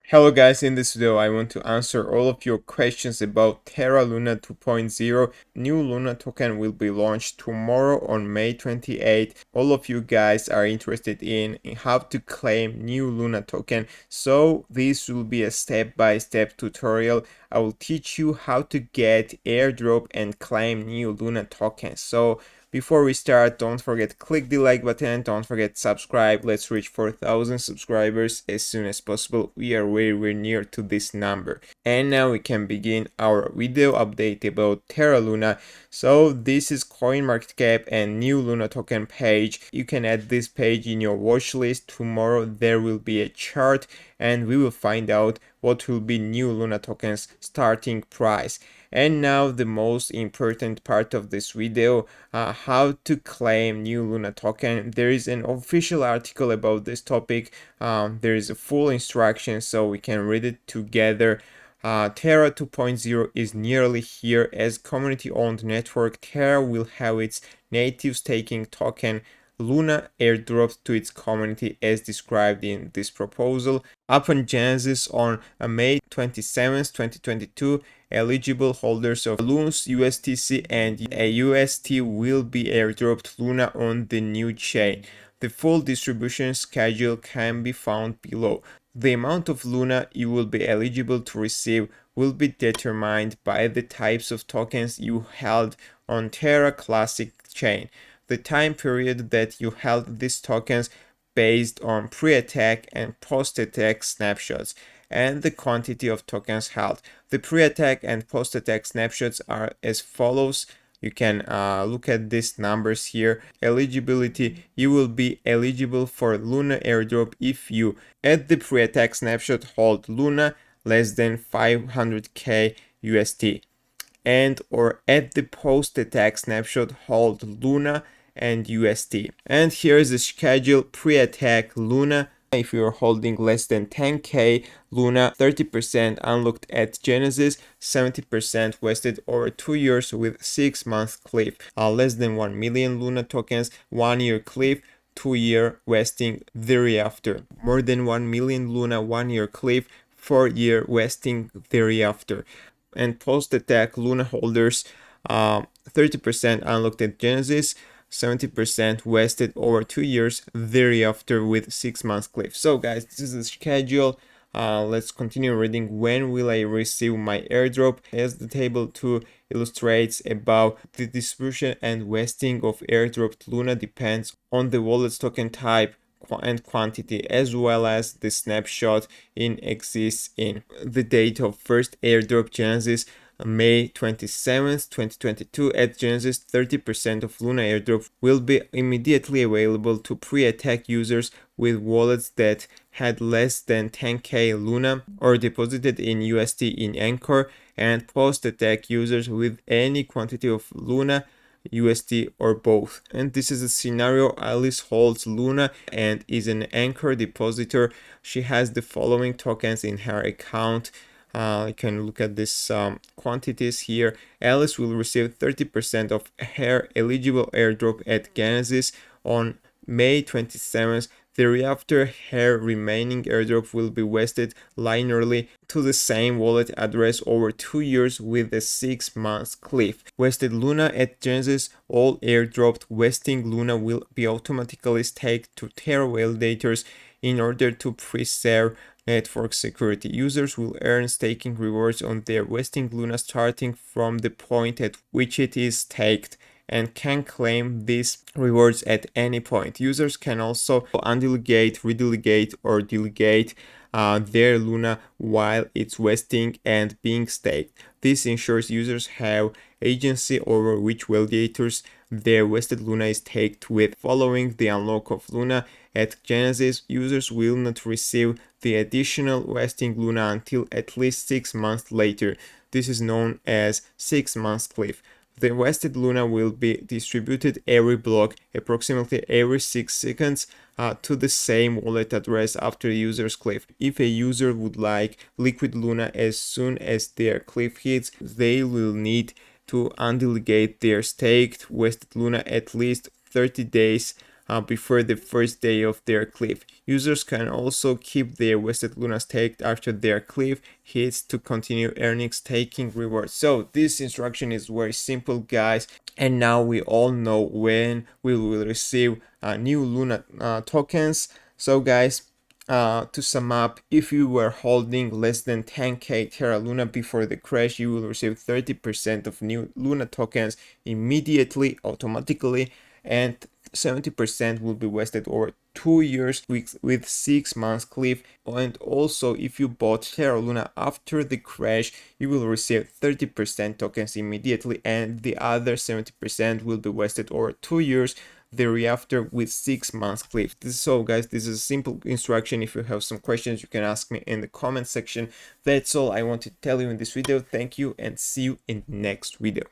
Hello guys, in this video I want to answer all of your questions about Terra Luna 2.0. New Luna token will be launched tomorrow on May 28th. All of you guys are interested in how to claim new Luna token. So this will be a step-by-step tutorial. I will teach you how to get airdrop and claim new Luna tokens. So before we start, don't forget click the like button, don't forget subscribe. Let's reach 4,000 subscribers as soon as possible. We are very near to this number. And now we can begin our video update about Terra Luna. So this is CoinMarketCap and new Luna token page. You can add this page in your watch list. Tomorrow there will be a chart and we will find out what will be new Luna tokens starting price. And now the most important part of this video, how to claim new Luna token. There is an official article about this topic. There is a full instruction so we can read it together. Terra 2.0 is nearly here. As community-owned network, Terra will have its native staking token Luna airdropped to its community as described in this proposal. Upon genesis on May 27, 2022, eligible holders of Loons, USTC and a UST will be airdropped Luna on the new chain. The full distribution schedule can be found below. The amount of Luna you will be eligible to receive will be determined by the types of tokens you held on Terra Classic chain. The time period that you held these tokens based on pre-attack and post-attack snapshots, and the quantity of tokens held. The pre-attack and post-attack snapshots are as follows. You can look at these numbers here. Eligibility: you will be eligible for Luna airdrop if you at the pre-attack snapshot hold Luna less than 500k UST, and or at the post-attack snapshot hold Luna and UST. And here is the schedule: pre-attack Luna. If you're holding less than 10k Luna, 30% unlocked at Genesis, 70% vested over 2 years with 6-month cliff. Less than 1 million Luna tokens, 1 year cliff, 2-year vesting thereafter. More than 1 million Luna, 1 year cliff, 4-year vesting thereafter. And post-attack Luna holders, 30% unlocked at Genesis, 70% vested over 2 years thereafter with 6 months cliff. So guys, this is the schedule. Let's continue reading. When will I receive my airdrop? As the table 2 illustrates above, the distribution and vesting of airdropped Luna depends on the wallet's token type and quantity, as well as the snapshot in exists in the date of first airdrop Genesis May 27th, 2022. At Genesis, 30% of Luna airdrop will be immediately available to pre-attack users with wallets that had less than 10k Luna or deposited in UST in Anchor, and post-attack users with any quantity of Luna, UST or both. And this is a scenario. Alice holds Luna and is an Anchor depositor. She has the following tokens in her account. You can look at this quantities here. Alice will receive 30% of her eligible airdrop at Genesis on May 27th. Thereafter, her remaining airdrop will be vested linearly to the same wallet address over 2 years with a 6-month cliff. Vested Luna at Genesis: all airdropped vesting Luna will be automatically staked to Terra validators in order to preserve network security. Users will earn staking rewards on their vesting Luna starting from the point at which it is staked, and can claim these rewards at any point. Users can also undelegate, redelegate, or delegate their Luna while it's vesting and being staked. This ensures users have agency over which validators their vested Luna is staked with. Following the unlock of Luna at Genesis, users will not receive the additional vesting Luna until at least 6 months later. This is known as 6 months cliff. The vested Luna will be distributed every block, approximately every 6 seconds, to the same wallet address after the user's cliff. If a user would like liquid Luna as soon as their cliff hits, they will need to undelegate their staked vested Luna at least 30 days before the first day of their cliff. Users can also keep their wasted Luna staked after their cliff hits to continue earning staking rewards. So this instruction is very simple, guys. And now we all know when we will receive new Luna tokens. So guys, to sum up, if you were holding less than 10k Terra Luna before the crash, you will receive 30% of new Luna tokens immediately, automatically, and 70% will be vested over 2 years with 6 months cliff. And also, if you bought Terra Luna after the crash, you will receive 30% tokens immediately, and the other 70% will be vested over 2 years thereafter with 6 months cliff. So guys, this is a simple instruction. If you have some questions, you can ask me in the comment section. That's all I want to tell you in this video. Thank you and see you in the next video.